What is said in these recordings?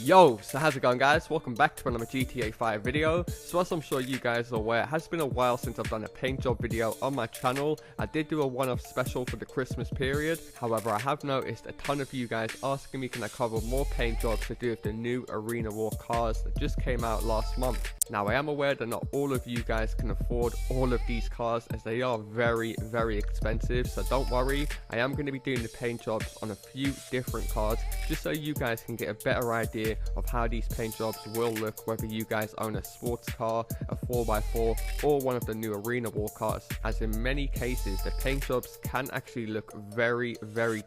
Yo, so how's it going, guys? Welcome back to another GTA 5 video. So as I'm sure you guys are aware, it has been a while since I've done a paint job video on my channel. I did do a one-off special for the Christmas period. However, I have noticed a ton of you guys asking me can I cover more paint jobs to do with the new Arena War cars that just came out last month. Now, I am aware that not all of you guys can afford all of these cars as they are very expensive. So don't worry, I am going to be doing the paint jobs on a few different cars just so you guys can get a better idea of how these paint jobs will look, whether you guys own a sports car, a 4x4 or one of the new Arena War cars, as in many cases the paint jobs can actually look very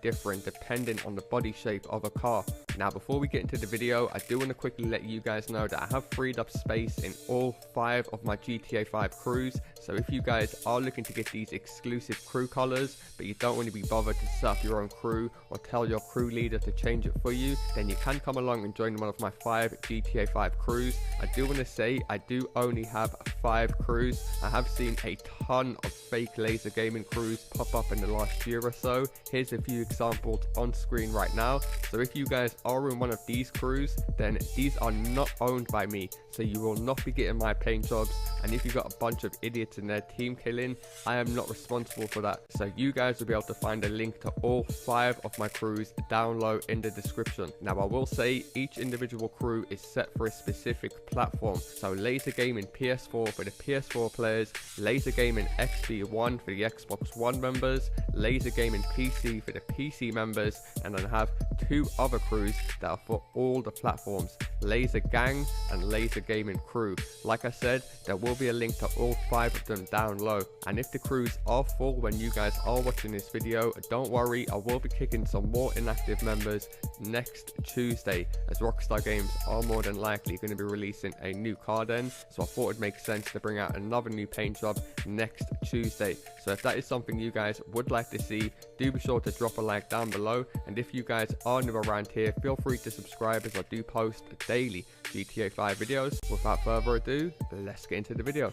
different depending on the body shape of a car. Now, before we get into the video, I do want to quickly let you guys know that I have freed up space in all 5 of my GTA 5 crews. So if you guys are looking to get these exclusive crew colors, but you don't want to be bothered to set up your own crew or tell your crew leader to change it for you, then you can come along and join one of my 5 GTA 5 crews. I do want to say I do only have 5 crews. I have seen a ton of fake LaazrGaming crews pop up in the last year or so. Here's a few examples on screen right now. So if you guys are in one of these crews, then these are not owned by me, so you will not be getting my paint jobs. And if you got a bunch of idiots in their team killing, I am not responsible for that. So you guys will be able to find a link to all 5 of my crews down low in the description. Now, I will say each individual crew is set for a specific platform. So LaazrGaming PS4 for the PS4 players, LaazrGaming XB1 for the Xbox One members, LaazrGaming PC for the PC members, and then I have 2 other crews that are for all the platforms, LaazrGang and LaazrGaming Crew. Like I said, there will be a link to all 5 of them down low. And if the crews are full when you guys are watching this video, don't worry, I will be kicking some more inactive members next Tuesday, as Rockstar Games are more than likely going to be releasing a new car then. So I thought it'd make sense to bring out another new paint job next Tuesday. So if that is something you guys would like to see, do be sure to drop a like down below. And if you guys are new around here, feel free to subscribe as I do post daily GTA 5 videos. Without further ado, let's get into the video.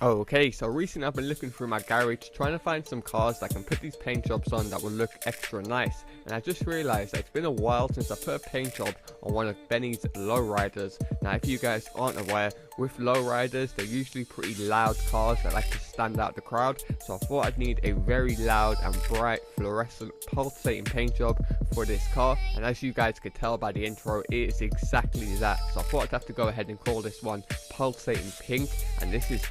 Okay, so recently I've been looking through my garage trying to find some cars that can put these paint jobs on that will look extra nice, and I just realized that it's been a while since I put a paint job on one of Benny's lowriders. Now, if you guys aren't aware, with lowriders they're usually pretty loud cars that like to stand out the crowd, so I thought I'd need a very loud and bright fluorescent pulsating paint job for this car, and as you guys could tell by the intro, it is exactly that. So I thought I'd have to go ahead and call this one Pulsating Pink, and this is,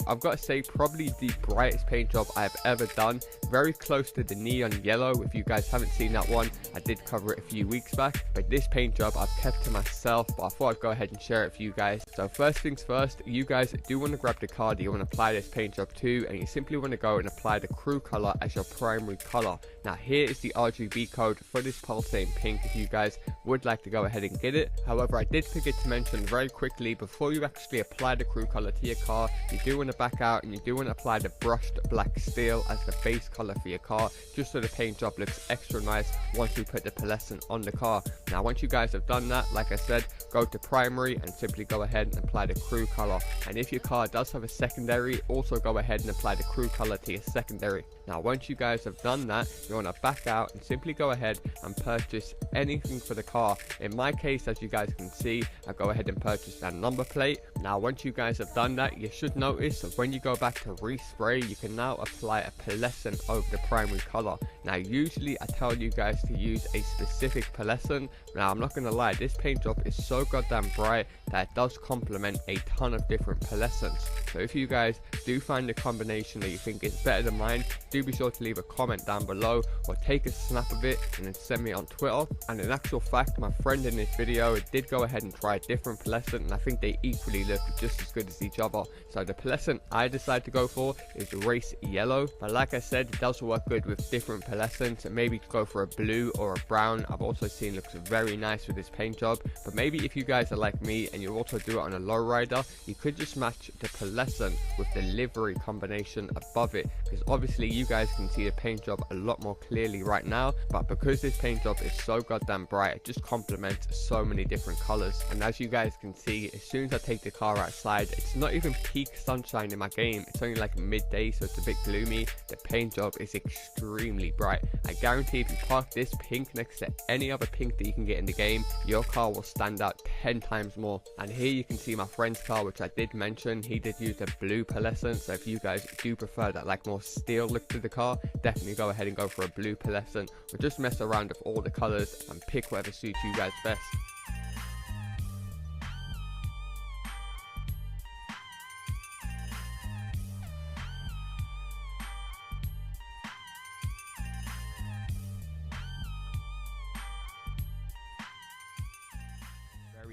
I've got to say, probably the brightest paint job I've ever done. Very close to the neon yellow. If you guys haven't seen that one, I did cover it a few weeks back. But this paint job I've kept to myself, but I thought I'd go ahead and share it for you guys. So first things first, you guys do want to grab the car that you want to apply this paint job to, and you simply want to go and apply the crew color as your primary color. Now, here is the RGB code for this pulsating pink if you guys would like to go ahead and get it. However, I did forget to mention very quickly, before you actually apply the crew color to your car, you do want to back out and you do want to apply the brushed black steel as the base color for your car, just so the paint job looks extra nice once we put the Pearlescent on the car. Now, once you guys have done that, like I said, go to primary and simply go ahead and apply the crew color. And if your car does have a secondary, also go ahead and apply the crew color to your secondary. Now, once you guys have done that, you want to back out and simply go ahead and purchase anything for the car. In my case, as you guys can see, I go ahead and purchase that number plate. Now, once you guys have done that, you should notice that when you go back to respray, you can now apply a Pearlescent over the primary color. Now, usually I tell you guys to use a specific Pearlescent. Now, I'm not going to lie, this paint job is so goddamn bright that it does complement a ton of different Pearlescents. So if you guys do find a combination that you think is better than mine, do be sure to leave a comment down below or take a snap of it and then send me on Twitter. And in actual fact, my friend in this video did go ahead and try a different Pearlescent, and I think they equally look just as good as each other. So the Pearlescent I decided to go for is race yellow, but like I said, it does work good with different Pearlescents, and maybe go for a blue or a brown. I've also seen looks very nice with this paint job. But maybe if you guys are like me and you also do it on a lowrider, you could just match the Pearlescent with the livery combination above it, because obviously you guys can see the paint job a lot more clearly right now, but because this paint job is so goddamn bright, it just complements so many different colors. And as you guys can see, as soon as I take the car outside, it's not even peak sunshine in my game, it's only like midday, so it's a bit gloomy. The paint job is extremely bright. I guarantee if you park this pink next to any other pink that you can get in the game, your car will stand out 10 times more. And here you can see my friend's car, which I did mention, he did use the blue Pearlescent. So if you guys do prefer that like more steel look to the car, definitely go ahead and go for a blue Pearlescent, or just mess around with all the colors and pick whatever suits you guys best.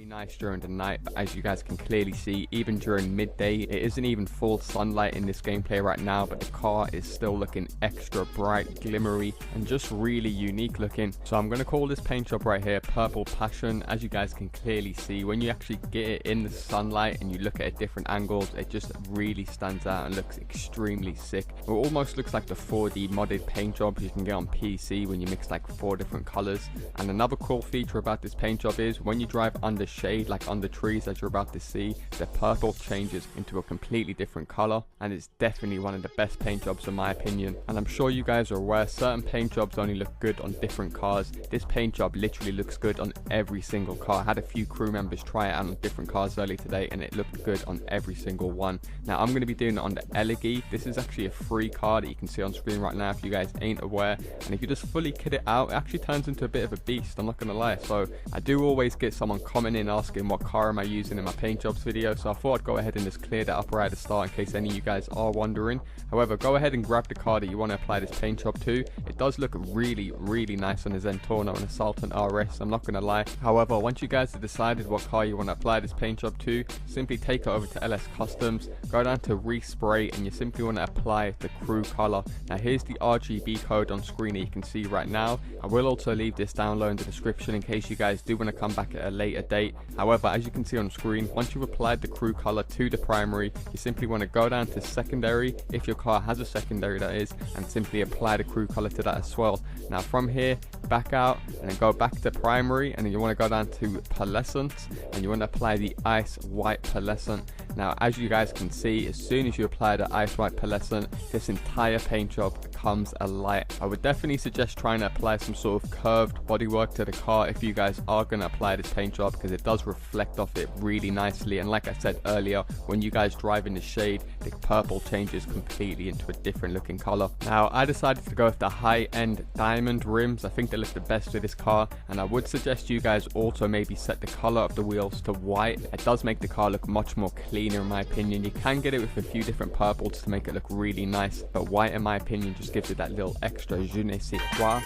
Nice during the night, but as you guys can clearly see, even during midday, it isn't even full sunlight in this gameplay right now, but the car is still looking extra bright, glimmery, and just really unique looking. So I'm going to call this paint job right here Purple Passion. As you guys can clearly see, when you actually get it in the sunlight and you look at it at different angles, it just really stands out and looks extremely sick. It almost looks like the 4D modded paint job you can get on PC when you mix like 4 different colors. And another cool feature about this paint job is when you drive under shade, like under trees as you're about to see, the purple changes into a completely different color, and it's definitely one of the best paint jobs in my opinion. And I'm sure you guys are aware certain paint jobs only look good on different cars. This paint job literally looks good on every single car. I had a few crew members try it out on different cars earlier today and it looked good on every single one. Now I'm going to be doing it on the LaazrGaming. This is actually a free car that you can see on screen right now if you guys ain't aware, and if you just fully kit it out, it actually turns into a bit of a beast, I'm not going to lie. So I do always get someone commenting asking what car am I using in my paint jobs video, so I thought I'd go ahead and just clear that up right at the start in case any of you guys are wondering. However, go ahead and grab the car that you want to apply this paint job to. It does look really nice on a Zentorno and a Sultan RS, I'm not going to lie. However, once you guys have decided what car you want to apply this paint job to, simply take it over to LS Customs, go down to respray, and you simply want to apply the crew color. Now here's the RGB code on screen that you can see right now. I will also leave this down low in the description in case you guys do want to come back at a later date. However, as you can see on screen, once you've applied the crew color to the primary, you simply want to go down to secondary, if your car has a secondary that is, and simply apply the crew color to that as well. Now from here, back out and then go back to primary, and then you want to go down to Pearlescent and you want to apply the ice white Pearlescent. Now as you guys can see, as soon as you apply the ice white Pearlescent, this entire paint job comes alight. I would definitely suggest trying to apply some sort of curved bodywork to the car if you guys are going to apply this paint job, because it does reflect off it really nicely. And like I said earlier, when you guys drive in the shade, the purple changes completely into a different looking color. Now I decided to go with the high-end diamond rims. I think they look the best with this car, and I would suggest you guys also maybe set the color of the wheels to white. It does make the car look much more cleaner in my opinion. You can get it with a few different purples to make it look really nice, but white in my opinion just gives it that little extra je ne sais quoi.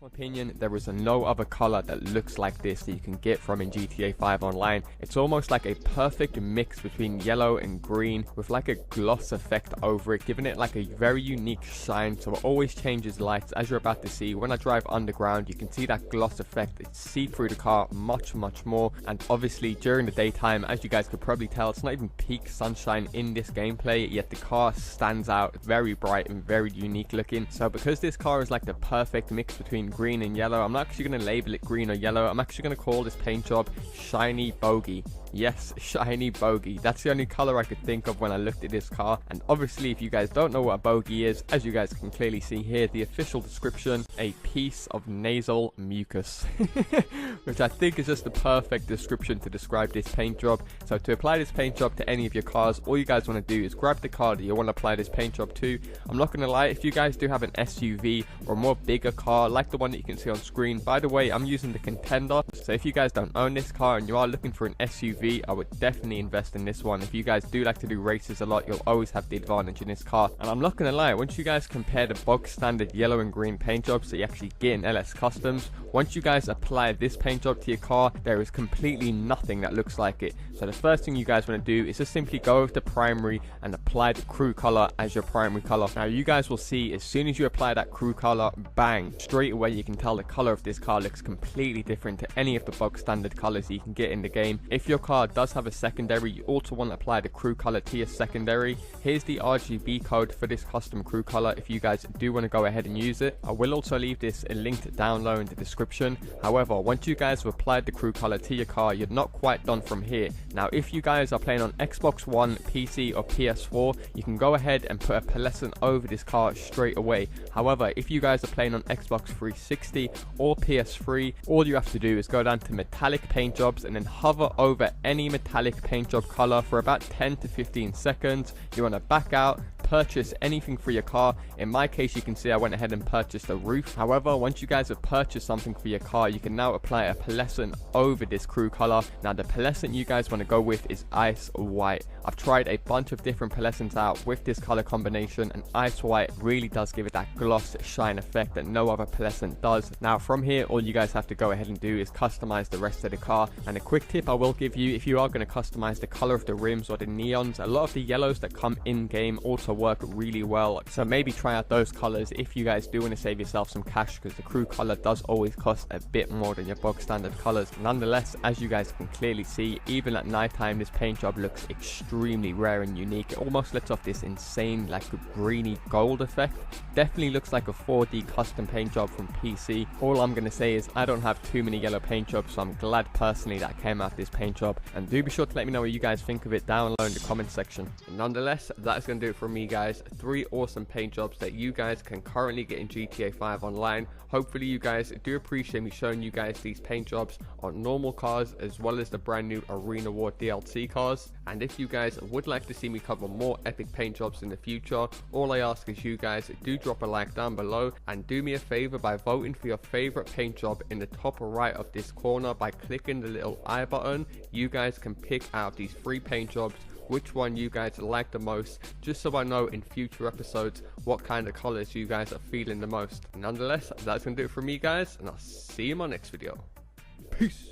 Opinion, there is no other color that looks like this that you can get from in GTA 5 Online. It's almost like a perfect mix between yellow and green with like a gloss effect over it, giving it like a very unique shine. So it always changes lights, as you're about to see. When I drive underground, you can see that gloss effect. It's see through the car much more, and obviously during the daytime, as you guys could probably tell, it's not even peak sunshine in this gameplay, yet the car stands out very bright and very unique looking. So because this car is like the perfect mix between green and yellow, I'm not actually going to label it green or yellow. I'm actually going to call this paint job Shiny Bogie. Yes, Shiny Bogie. That's the only color I could think of when I looked at this car. And obviously, if you guys don't know what a bogie is, as you guys can clearly see here, the official description, a piece of nasal mucus, which I think is just the perfect description to describe this paint job. So to apply this paint job to any of your cars, all you guys want to do is grab the car that you want to apply this paint job to. I'm not going to lie, if you guys do have an SUV or a more bigger car like the one that you can see on screen, by the way, I'm using the Contender. So if you guys don't own this car and you are looking for an SUV SUV, I would definitely invest in this one. If you guys do like to do races a lot, you'll always have the advantage in this car. And I'm not gonna lie, once you guys compare the bog standard yellow and green paint jobs that you actually get in LS Customs, once you guys apply this paint job to your car, there is completely nothing that looks like it. So the first thing you guys want to do is just simply go with the primary and apply the crew color as your primary color. Now you guys will see as soon as you apply that crew color, bang, straight away you can tell the color of this car looks completely different to any of the bog standard colors you can get in the game. If your car does have a secondary, you also want to apply the crew color to your secondary. Here's the RGB code for this custom crew color if you guys do want to go ahead and use it. I will also leave this linked down low in the description. However, once you guys have applied the crew color to your car, you're not quite done from here. Now if you guys are playing on Xbox One, PC or PS4, you can go ahead and put a Pearlescent over this car straight away. However, if you guys are playing on Xbox 360 or PS3, all you have to do is go down to metallic paint jobs and then hover over any metallic paint job color for about 10 to 15 seconds. You want to back out, purchase anything for your car. In my case, you can see I went ahead and purchased a roof. However, once you guys have purchased something for your car, you can now apply a Pearlescent over this crew color. Now the Pearlescent you guys want to go with is ice white. I've tried a bunch of different Pearlescents out with this color combination, and ice white really does give it that gloss shine effect that no other Pearlescent does. Now from here, all you guys have to go ahead and do is customize the rest of the car. And a quick tip I will give you, if you are going to customize the color of the rims or the neons, a lot of the yellows that come in game also work really well, so maybe try out those colors if you guys do want to save yourself some cash, because the crew color does always cost a bit more than your bog standard colors. Nonetheless, as you guys can clearly see, even at nighttime this paint job looks extremely rare and unique. It almost lets off this insane like greeny gold effect. Definitely looks like a 4D custom paint job from PC. All I'm going to say is I don't have too many yellow paint jobs, so I'm glad personally that I came out this paint job. And do be sure to let me know what you guys think of it down below in the comment section. Nonetheless, that's going to do it for me guys. 3 awesome paint jobs that you guys can currently get in GTA 5 online. Hopefully you guys do appreciate me showing you guys these paint jobs on normal cars as well as the brand new Arena War DLC cars. And if you guys would like to see me cover more epic paint jobs in the future, all I ask is you guys do drop a like down below, and do me a favor by voting for your favorite paint job in the top right of this corner by clicking the little I button. You guys can pick out these 3 paint jobs which one you guys like the most, just so I know in future episodes what kind of colors you guys are feeling the most. Nonetheless, that's gonna do it for me guys, and I'll see you in my next video. Peace.